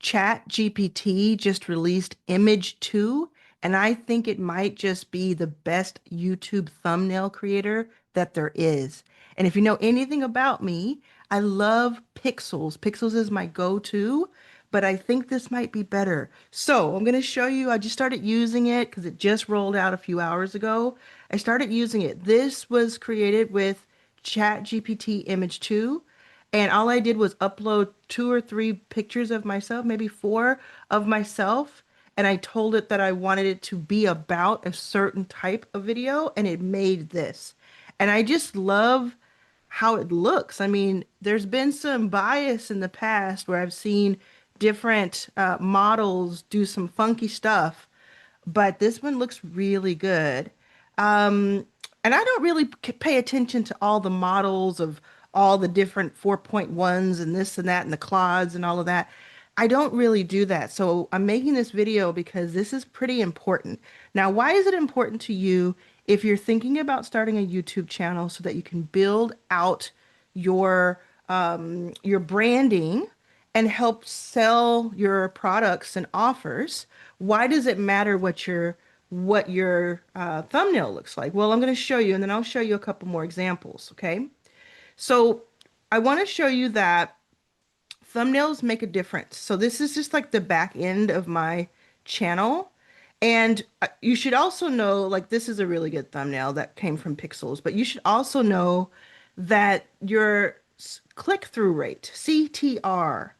ChatGPT just released Image 2, and I think it might just be the best YouTube thumbnail creator that there is. And if you know anything about me, I love pixels. Pixels is my go-to, but I think this might be better. So I'm going to show you. I just started using it because it just rolled out a few hours ago. I started using it. This was created with ChatGPT Image 2. And all I did was upload 2 or 3 pictures of myself, maybe 4 of myself. And I told it that I wanted it to be about a certain type of video, and it made this. And I just love how it looks. I mean, there's been some bias in the past where I've seen different models do some funky stuff, but this one looks really good. Um, and I don't really pay attention to all the models of all the different 4.1s and this and that and the clods and all of that. I don't really do that. So I'm making this video because this is pretty important. Now, why is it important to you if you're thinking about starting a YouTube channel so that you can build out your branding and help sell your products and offers? Why does it matter what your thumbnail looks like? Well, I'm going to show you, and then I'll show you a couple more examples. Okay, so I want to show you that thumbnails make a difference. So this is just like the back end of my channel. And you should also know, like, this is a really good thumbnail that came from Pixels, but you should also know that your click-through rate, CTR,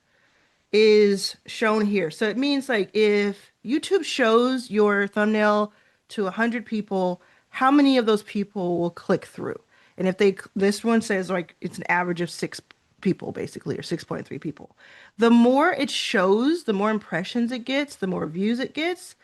is shown here. So it means like if YouTube shows your thumbnail to 100 people, how many of those people will click through? And if this one says like it's an average of 6 people basically, or 6.3 people. The more it shows, the more impressions it gets, the more views it gets,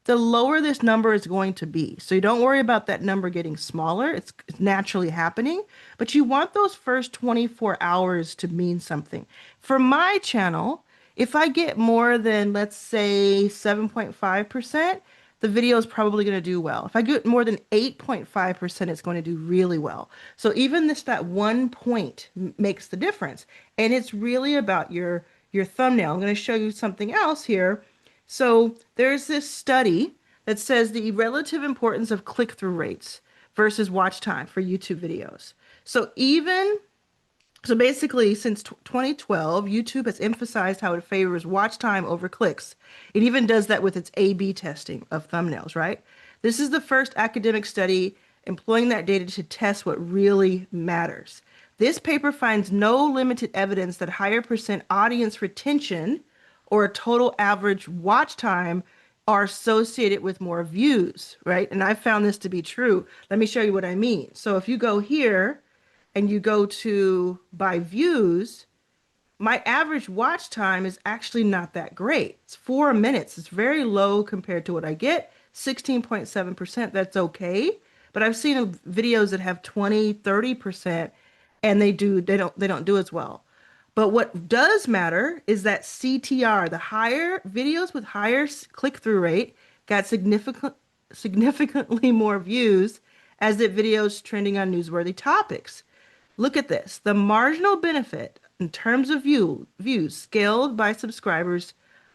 the lower this number is going to be. So you don't worry about that number getting smaller. It's naturally happening, but you want those first 24 hours to mean something. For my channel, if I get more than, let's say, 7.5%, the video is probably going to do well. If I get more than 8.5%, it's going to do really well. So even that 1 point makes the difference. And it's really about your thumbnail. I'm going to show you something else here. So there's this study that says the relative importance of click-through rates versus watch time for YouTube videos. So basically, since 2012, YouTube has emphasized how it favors watch time over clicks. It even does that with its A/B testing of thumbnails, right? This is the first academic study employing that data to test what really matters. This paper finds no limited evidence that higher percent audience retention or a total average watch time are associated with more views, right? And I found this to be true. Let me show you what I mean. So if you go here, and you go to by views, my average watch time is actually not that great. It's 4 minutes. It's very low compared to what I get. 16.7%, that's okay. But I've seen videos that have 20, 30%, and they don't do as well. But what does matter is that CTR, the higher videos with higher click-through rate, got significantly more views as the videos trending on newsworthy topics. Look at this. The marginal benefit in terms of views scaled by subscribers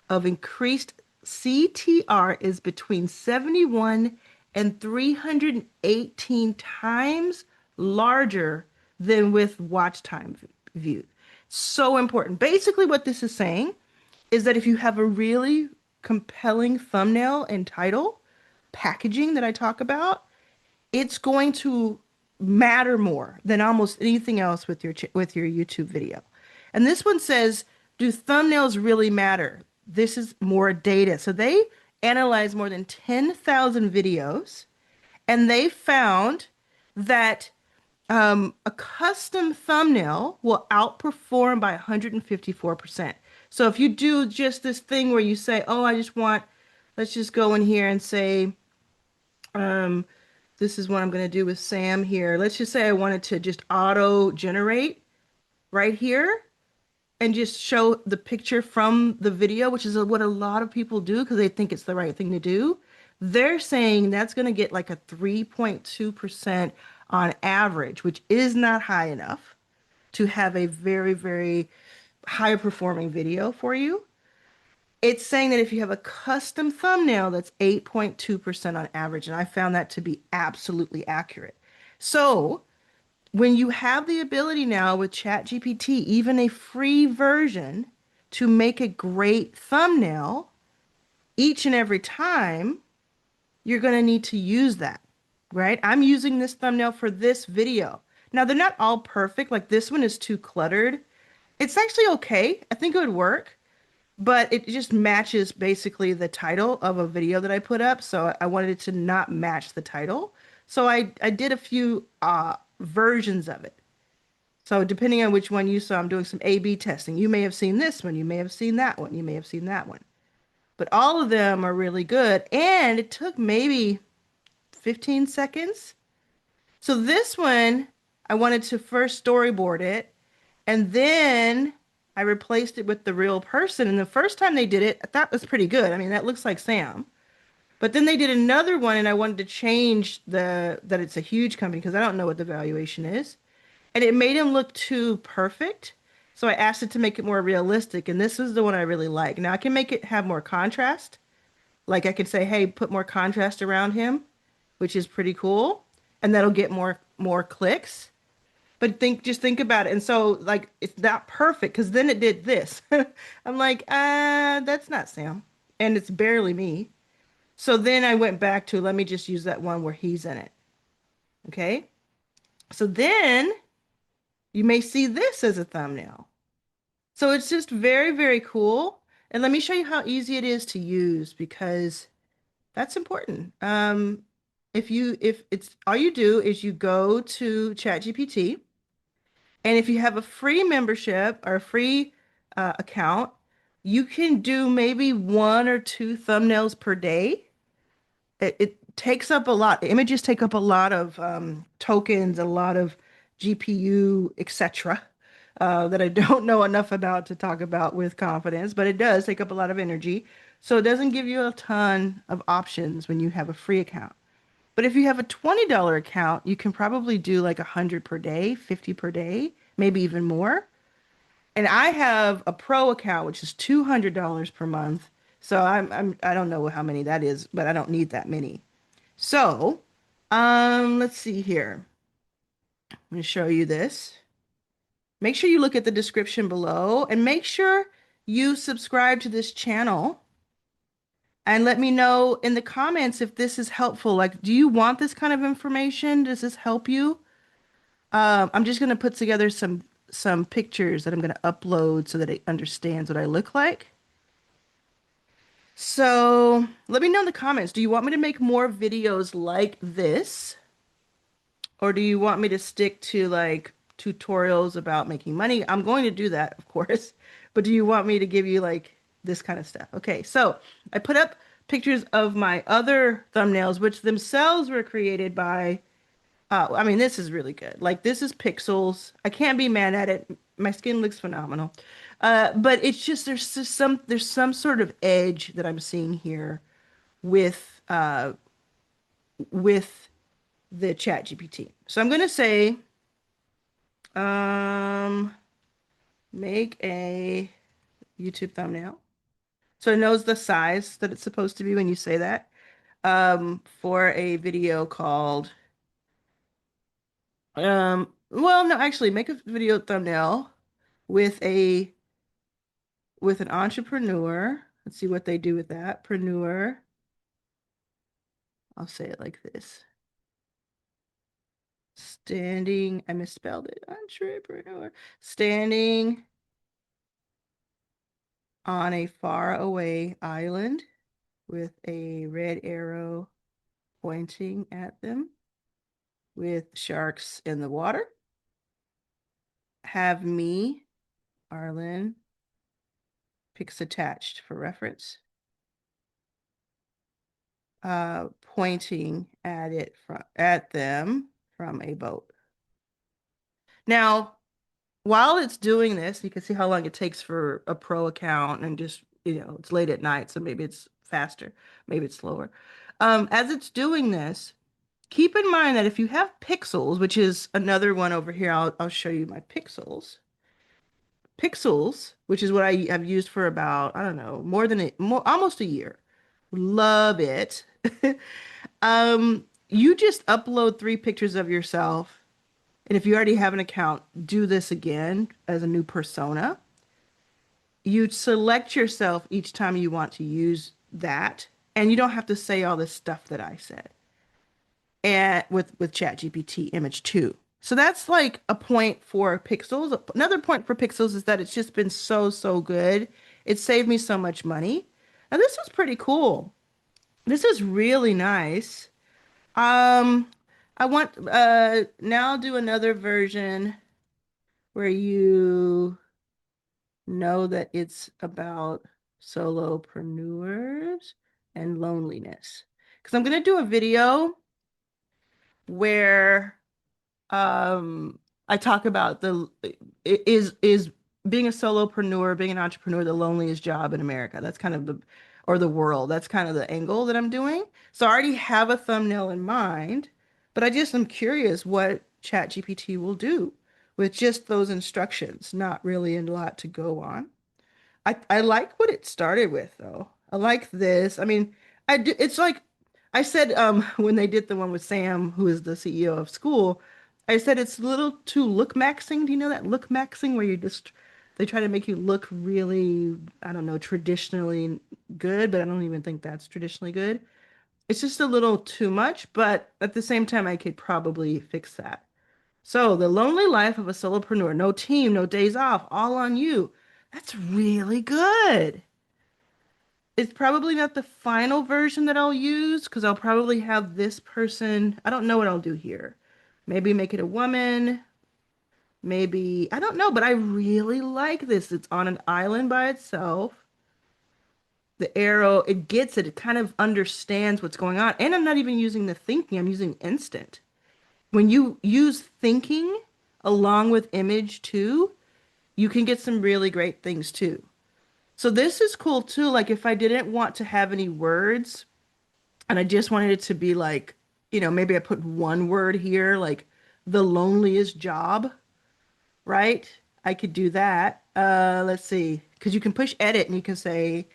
of increased CTR is between 71 and 318 times larger than with watch time view. So important. Basically, what this is saying is that if you have a really compelling thumbnail and title, packaging that I talk about, it's going to matter more than almost anything else with your YouTube video. And this one says, do thumbnails really matter? This is more data. So they analyzed more than 10,000 videos, and they found that a custom thumbnail will outperform by 154%. So if you do just this thing where you say, oh, let's just go in here and say, this is what I'm going to do with Sam here. Let's just say I wanted to just auto generate right here and just show the picture from the video, which is what a lot of people do because they think it's the right thing to do. They're saying that's going to get like a 3.2% on average, which is not high enough to have a very, very high performing video for you. It's saying that if you have a custom thumbnail, that's 8.2% on average. And I found that to be absolutely accurate. So when you have the ability now with ChatGPT, even a free version, to make a great thumbnail each and every time, you're going to need to use that, right? I'm using this thumbnail for this video. Now, they're not all perfect. Like this one is too cluttered. It's actually okay. I think it would work, but it just matches basically the title of a video that I put up. So I wanted it to not match the title. So I did a few versions of it. So depending on which one you saw, I'm doing some A/B testing. You may have seen this one, you may have seen that one, you may have seen that one. But all of them are really good. And it took maybe 15 seconds. So this one, I wanted to first storyboard it, and then I replaced it with the real person. And the first time they did it, I thought was pretty good. I mean, that looks like Sam. But then they did another one, and I wanted to change the that it's a huge company because I don't know what the valuation is. And it made him look too perfect. So I asked it to make it more realistic, and this is the one I really like. Now I can make it have more contrast. Like I could say, hey, put more contrast around him, which is pretty cool, and that'll get more clicks. But just think about it. And so like it's not perfect because then it did this. I'm like, that's not Sam. And it's barely me. So then I went back to let me just use that one where he's in it. Okay. So then you may see this as a thumbnail. So it's just very, very cool. And let me show you how easy it is to use because that's important. If it's all you do is you go to ChatGPT, and if you have a free membership or a free account, you can do maybe one or two thumbnails per day. It takes up a lot. Images take up a lot of tokens, a lot of GPU, etc. That I don't know enough about to talk about with confidence, but it does take up a lot of energy. So it doesn't give you a ton of options when you have a free account. But if you have a $20 account, you can probably do like 100 per day, 50 per day, maybe even more. And I have a pro account, which is $200 per month. So I don't know how many that is, but I don't need that many. So, let's see here. I'm going to show you this. Make sure you look at the description below and make sure you subscribe to this channel and let me know in the comments if this is helpful. Like, do you want this kind of information? Does this help you? I'm just going to put together some pictures that I'm going to upload so that it understands what I look like. So let me know in the comments. Do you want me to make more videos like this? Or do you want me to stick to like tutorials about making money? I'm going to do that, of course. But do you want me to give you like this kind of stuff? Okay, so I put up pictures of my other thumbnails, which themselves were created by, I mean, this is really good. Like this is pixels. I can't be mad at it. My skin looks phenomenal. But it's just there's some sort of edge that I'm seeing here with with the chat GPT. So I'm gonna say um make a YouTube thumbnail. So it knows the size that it's supposed to be when you say that. For a video called well no actually make a video thumbnail with a with an entrepreneur. Let's see what they do with that. Preneur. I'll say it like this. Standing, I misspelled it. Entrepreneur. Standing on a faraway island with a red arrow pointing at them with sharks in the water. Have me, Arlan, pics attached for reference, pointing at them from a boat. Now, while it's doing this, you can see how long it takes for a pro account and just, it's late at night, so maybe it's faster, maybe it's slower. As it's doing this, keep in mind that if you have pixels, which is another one over here, I'll show you my pixels. Pixels, which is what I have used for about, I don't know, almost a year. Love it. You just upload 3 pictures of yourself. And if you already have an account, do this again as a new persona. You select yourself each time you want to use that, and you don't have to say all this stuff that I said. And with ChatGPT Image 2. So that's like a point for Pixels. Another point for Pixels is that it's just been so, so good. It saved me so much money. Now this is pretty cool. This is really nice. Um, I want now I'll do another version where you know that it's about solopreneurs and loneliness. Because I'm gonna do a video where um I talk about the is being a solopreneur, being an entrepreneur, the loneliest job in America. That's kind of the or the world. That's kind of the angle that I'm doing. So I already have a thumbnail in mind, but I just am curious what ChatGPT will do with just those instructions, not really a lot to go on. I like what it started with though. I like this. I mean, I do, it's like I said when they did the one with Sam, who is the CEO of school, I said it's a little too look maxing. Do you know that look maxing where you just they try to make you look really, I don't know, traditionally good, but I don't even think that's traditionally good. It's just a little too much, but at the same time, I could probably fix that. So, the lonely life of a solopreneur, no team, no days off, all on you. That's really good. It's probably not the final version that I'll use because I'll probably have this person. I don't know what I'll do here. Maybe make it a woman. Maybe, I don't know, but I really like this. It's on an island by itself. The arrow, it gets it. It kind of understands what's going on. And I'm not even using the thinking, I'm using instant. When you use thinking along with image too, you can get some really great things too. So this is cool too. Like if I didn't want to have any words and I just wanted it to be like, maybe I put one word here, like the loneliest job, right? I could do that. Let's see, because you can push edit and you can say,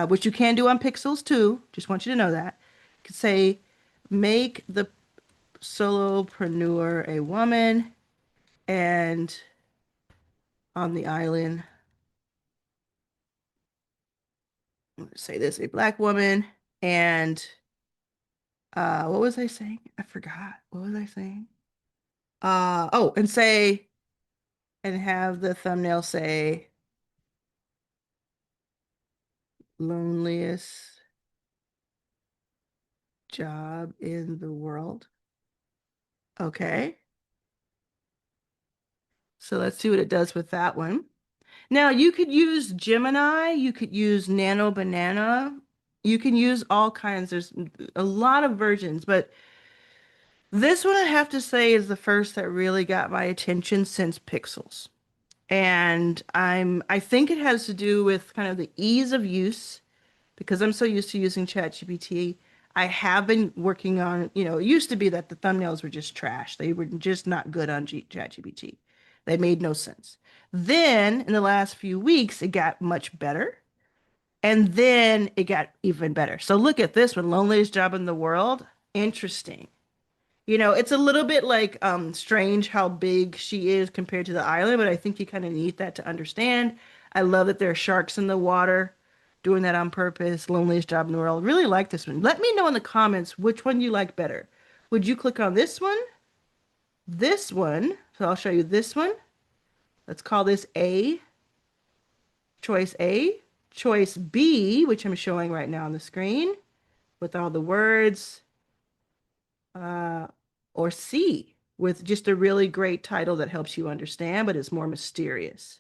which you can do on Pixels too. Just want you to know that. You could say, make the solopreneur a woman and on the island, say this, a black woman and what was I saying? I forgot. What was I saying? Oh, and say and have the thumbnail say loneliest job in the world. Okay. So let's see what it does with that one. Now you could use Gemini, you could use Nano Banana, you can use all kinds. There's a lot of versions, but this one I have to say is the first that really got my attention since Pixels. And I think it has to do with kind of the ease of use because I'm so used to using ChatGPT. I have been working on, it used to be that the thumbnails were just trash. They were just not good on ChatGPT. They made no sense. Then in the last few weeks, it got much better. And then it got even better. So look at this one, loneliest job in the world. Interesting. It's a little bit like strange how big she is compared to the island, but I think you kind of need that to understand. I love that there are sharks in the water, doing that on purpose. Loneliest job in the world. Really like this one. Let me know in the comments which one you like better. Would you click on this one? This one. So I'll show you this one. Let's call this A, choice A. Choice B, which I'm showing right now on the screen with all the words. uh, or C with just a really great title that helps you understand, but it's more mysterious.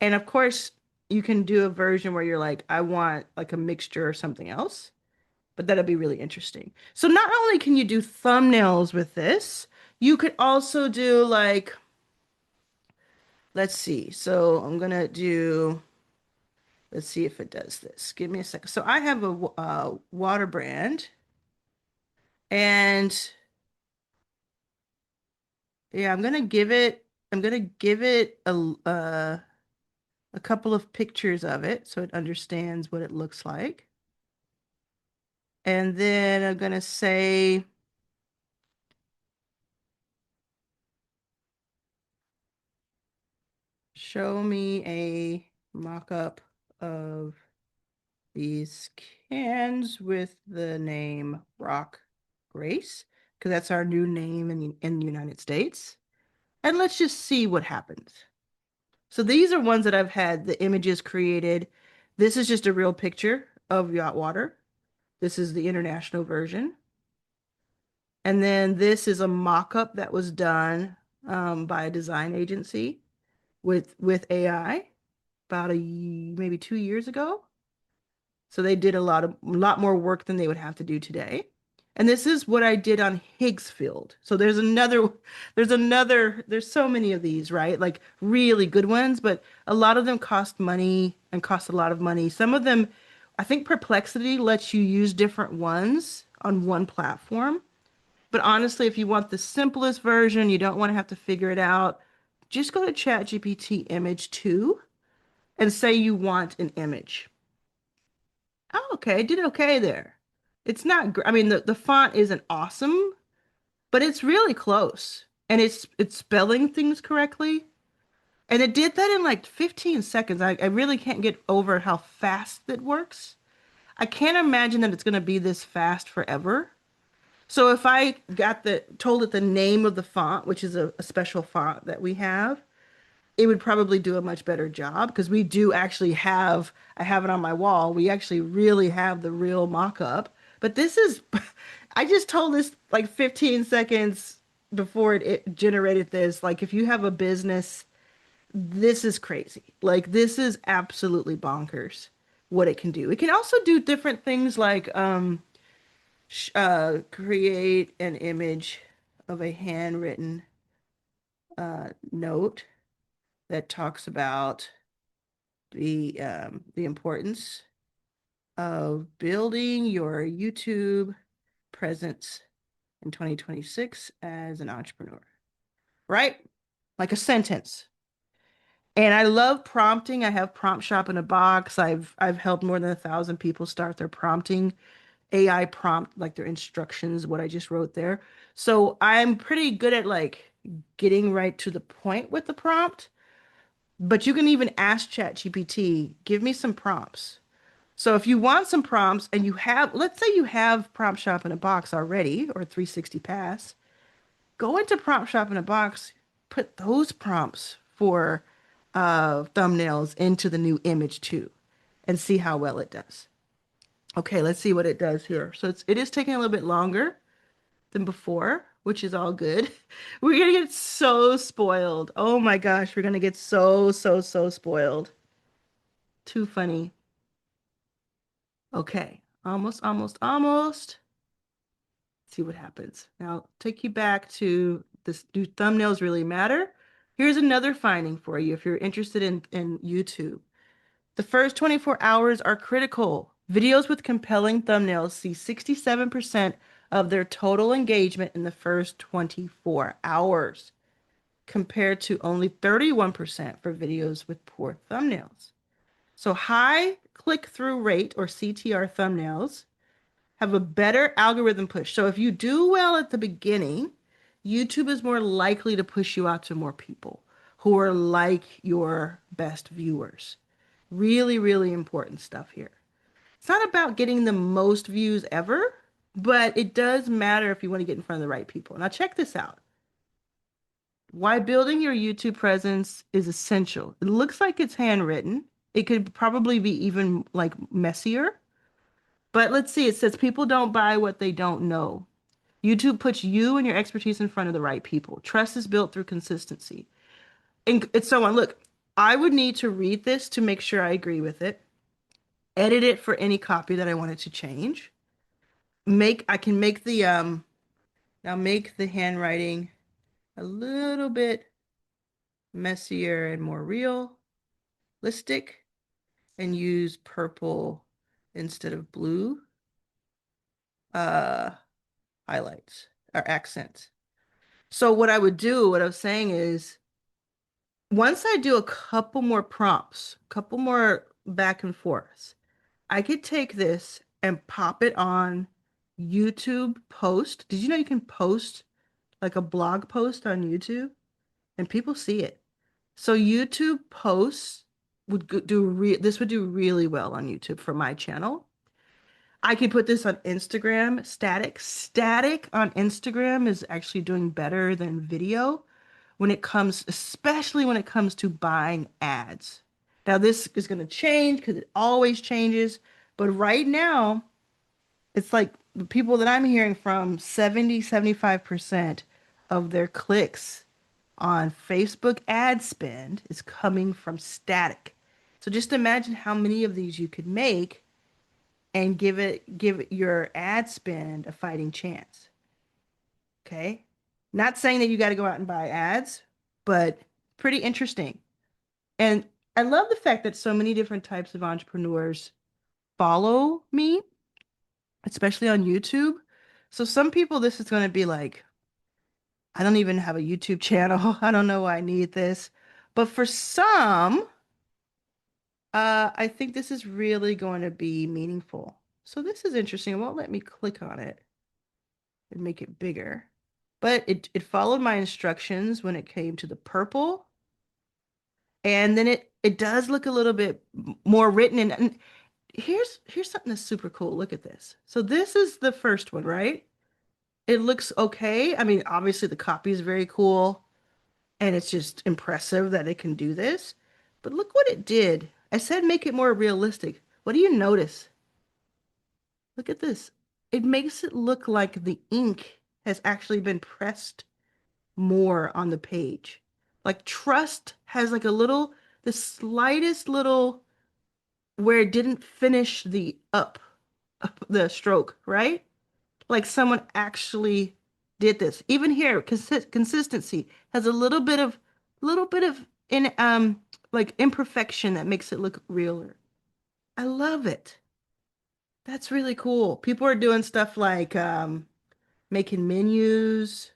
And of course, you can do a version where you're like, I want like a mixture or something else, but that'll be really interesting. So not only can you do thumbnails with this, you could also do like, let's see. So I'm gonna do, let's see if it does this. Give me a second. So I have a water brand and yeah, I'm gonna give it a a couple of pictures of it so it understands what it looks like. And then I'm going to say, show me a mock-up of these cans with the name Rock Grace, because that's our new name in the United States. And let's just see what happens. So these are ones that I've had the images created. This is just a real picture of yacht water. This is the international version. And then this is a mock-up that was done by a design agency with AI about maybe 2 years ago. So they did a lot more work than they would have to do today. And this is what I did on Higgsfield. So there's so many of these, right? Like really good ones, but a lot of them cost money and cost a lot of money. Some of them, I think Perplexity lets you use different ones on one platform. But honestly, if you want the simplest version, you don't want to have to figure it out, just go to ChatGPT Image 2 and say you want an image. Oh, okay, did okay there. It's not, I mean, the font isn't awesome, but it's really close. And it's spelling things correctly. And it did that in like 15 seconds. I really can't get over how fast it works. I can't imagine that it's going to be this fast forever. So if I told it the name of the font, which is a special font that we have, it would probably do a much better job because we do actually have, I have it on my wall. We actually really have the real mock-up. But this is, I just told this like 15 seconds before it generated this. Like if you have a business, this is crazy. Like this is absolutely bonkers what it can do. It can also do different things like create an image of a handwritten note that talks about the importance of building your YouTube presence in 2026 as an entrepreneur, right? Like a sentence. And I love prompting. I have Prompt Shop in a box. I've helped more than 1,000 people start their prompting AI prompt, like their instructions, what I just wrote there. So I'm pretty good at like getting right to the point with the prompt. But you can even ask ChatGPT, give me some prompts. So if you want some prompts and you have, let's say you have Prompt Shop in a box already or 360 Pass, go into Prompt Shop in a box, put those prompts for thumbnails into the new image too, and see how well it does. Okay, let's see what it does here. So it is taking a little bit longer than before, which is all good. We're gonna get so spoiled. Oh my gosh, we're gonna get so spoiled. Too funny. Okay, almost. See what happens. Now, take you back to this. Do thumbnails really matter? Here's another finding for you if you're interested in YouTube. The first 24 hours are critical. Videos with compelling thumbnails see 67% of their total engagement in the first 24 hours, compared to only 31% for videos with poor thumbnails. So high click-through rate or CTR thumbnails have a better algorithm push. So if you do well at the beginning, YouTube is more likely to push you out to more people who are like your best viewers. Really, really important stuff here. It's not about getting the most views ever, but it does matter if you want to get in front of the right people. Now check this out. Why building your YouTube presence is essential. It looks like it's handwritten. It could probably be even like messier. But let's see, it says people don't buy what they don't know. YouTube puts you and your expertise in front of the right people. Trust is built through consistency. And it's so on. Look, I would need to read this to make sure I agree with it, edit it for any copy that I wanted to change. I can make now make the handwriting a little bit messier and more realistic and use purple instead of blue uh highlights or accents. So what I would do, what I was saying is once I do a couple more prompts, couple more back and forths, I could take this and pop it on YouTube post. Did you know you can post like a blog post on YouTube and people see it? So YouTube posts this would do really well on YouTube for my channel. I could put this on Instagram, static. Static on Instagram is actually doing better than video when it comes, especially when it comes to buying ads. Now, this is going to change because it always changes. But right now, it's like the people that I'm hearing from, 75% of their clicks on Facebook ad spend is coming from static. So just imagine how many of these you could make and give your ad spend a fighting chance. Okay? Not saying that you got to go out and buy ads, but pretty interesting. And I love the fact that so many different types of entrepreneurs follow me, especially on YouTube. So some people, this is going to be like, I don't even have a YouTube channel. I don't know why I need this. But for some, I think this is really going to be meaningful. So this is interesting. It won't let me click on it and make it bigger. But it followed my instructions when it came to the purple. And then it does look a little bit more written and here's something that's super cool. Look at this. So this is the first one, right? It looks okay. I mean, obviously the copy is very cool and it's just impressive that it can do this. But look what it did. I said make it more realistic. What do you notice? Look at this. It makes it look like the ink has actually been pressed more on the page. Like trust has like a little, the slightest little where it didn't finish up the stroke, right? Like someone actually did this. Even here, consistency has a little bit of in like imperfection that makes it look realer. I love it. That's really cool. People are doing stuff like making menus.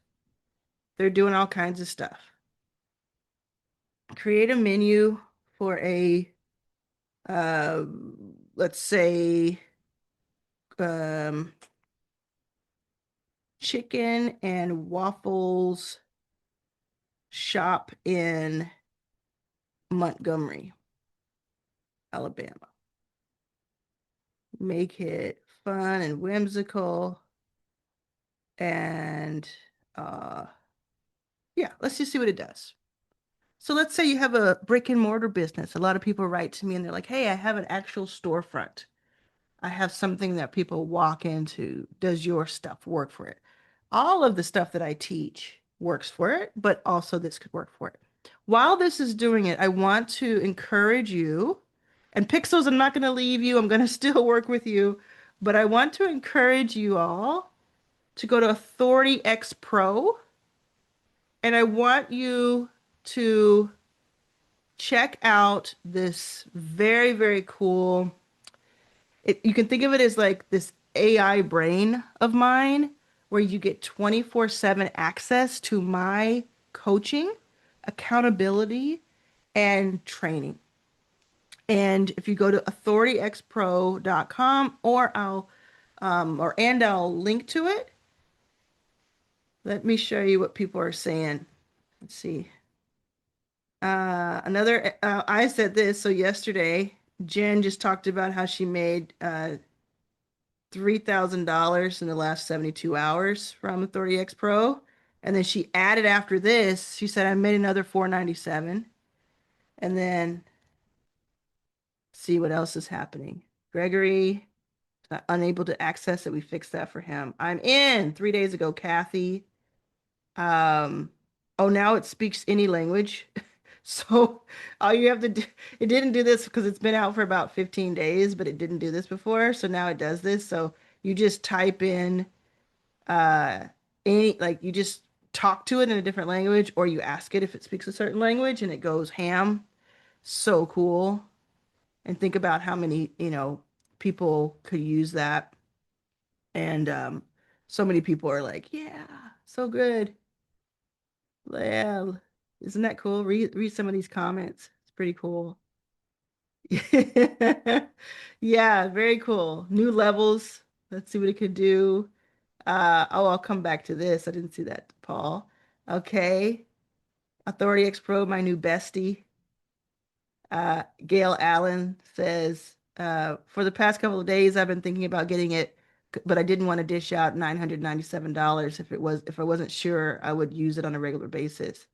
They're doing all kinds of stuff. Create a menu for a uh, let's say um, chicken and waffles shop in Montgomery, Alabama. Make it fun and whimsical. And uh, yeah, let's just see what it does. So let's say you have a brick and mortar business. A lot of people write to me and they're like, hey, I have an actual storefront. I have something that people walk into. Does your stuff work for it? All of the stuff that I teach works for it, but also this could work for it. While this is doing it, I want to encourage you, and Pixels, I'm not going to leave you. I'm going to still work with you, but I want to encourage you all to go to Authority X Pro, and I want you to check out this very, very cool. You can think of it as like this AI brain of mine where you get 24/7 access to my coaching, accountability, and training. And if you go to authorityxpro.com I'll link to it. Let me show you what people are saying. Let's see. I said this. So yesterday, Jen just talked about how she made $3,000 in the last 72 hours from Authority X Pro. And then she added after this, she said, I made another 497. And then see what else is happening. Gregory, unable to access it. We fixed that for him. I'm in 3 days ago, Kathy. Um, oh, now it speaks any language. So all you have to do, it didn't do this because it's been out for about 15 days, but it didn't do this before. So now it does this. So you just type in uh like you just talk to it in a different language or you ask it if it speaks a certain language and it goes ham. So cool. And think about how many, people could use that. And so many people are like, yeah, so good. Yeah, Isn't that cool? Read some of these comments. It's pretty cool. Yeah, very cool. New levels. Let's see what it could do. Oh, I'll come back to this. I didn't see that, Paul. Okay. Authority X Pro, my new bestie. Gail Allen says, for the past couple of days, I've been thinking about getting it, but I didn't want to dish out $997 if I wasn't sure I would use it on a regular basis.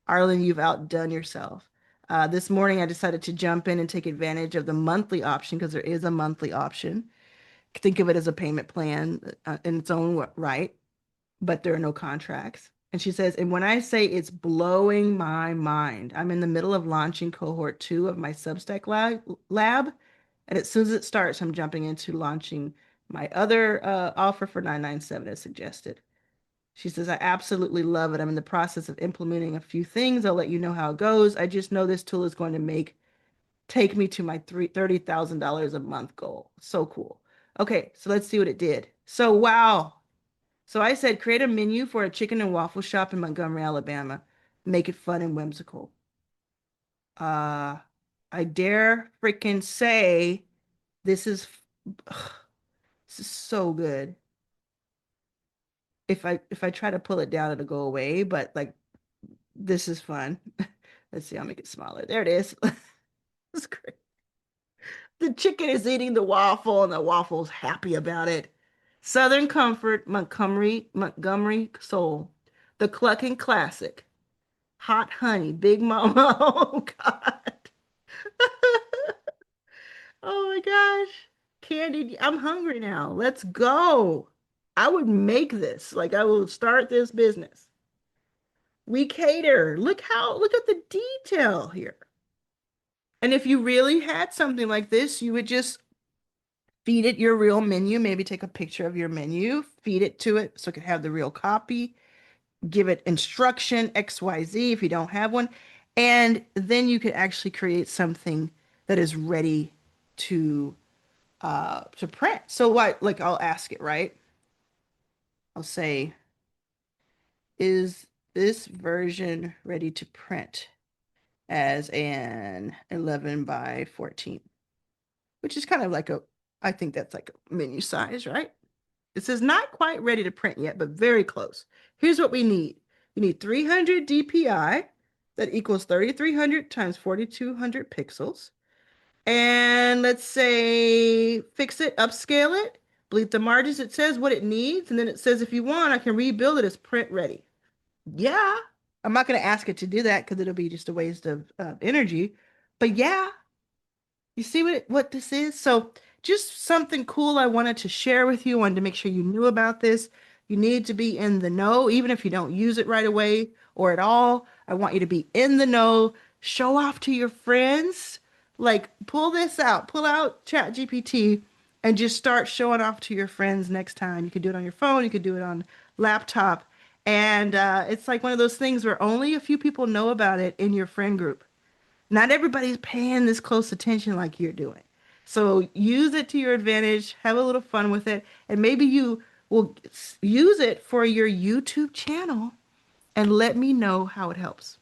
Arlan, you've outdone yourself. This morning, I decided to jump in and take advantage of the monthly option because there is a monthly option. Think of it as a payment plan in its own right, but there are no contracts. And she says, and when I say it's blowing my mind, I'm in the middle of launching cohort 2 of my Substack lab. And as soon as it starts, I'm jumping into launching my other offer for 997 as suggested. She says, I absolutely love it. I'm in the process of implementing a few things. I'll let you know how it goes. I just know this tool is going to take me to my $30,000 a month goal. So cool. Okay, so let's see what it did. So wow. So I said, create a menu for a chicken and waffle shop in Montgomery, Alabama. Make it fun and whimsical. Uh, I dare freaking say this is ugh, this is so good. If I try to pull it down, it'll go away, but like this is fun. Let's see, I'll make it smaller. There it is. It's great. The chicken is eating the waffle and the waffle's happy about it. Southern Comfort, Montgomery Soul. The Clucking Classic. Hot honey, Big Mama. Oh God. Oh my gosh. Candy, I'm hungry now. Let's go. I would make this. Like I will start this business. We cater. Look at the detail here. And if you really had something like this, you would just feed it your real menu, maybe take a picture of your menu, feed it to it so it can have the real copy, give it instruction XYZ if you don't have one, and then you could actually create something that is ready to print. So what like I'll ask it, right? I'll say, is this version ready to print as an 11 by 14? Which is kind of like I think that's like a menu size, right? It says not quite ready to print yet, but very close. Here's what we need. We need 300 DPI that equals 3300 times 4200 pixels. And let's say fix it, upscale it, bleed the margins. It says what it needs. And then it says, if you want, I can rebuild it as print ready. Yeah. I'm not going to ask it to do that because it'll be just a waste of energy. But yeah, you see what this is? So just something cool I wanted to share with you. I wanted to make sure you knew about this. You need to be in the know, even if you don't use it right away or at all. I want you to be in the know. Show off to your friends. Like pull this out, pull out ChatGPT and just start showing off to your friends next time. You can do it on your phone, you could do it on laptop. And it's like one of those things where only a few people know about it in your friend group. Not everybody's paying this close attention like you're doing. So use it to your advantage, have a little fun with it, and maybe you will use it for your YouTube channel and let me know how it helps.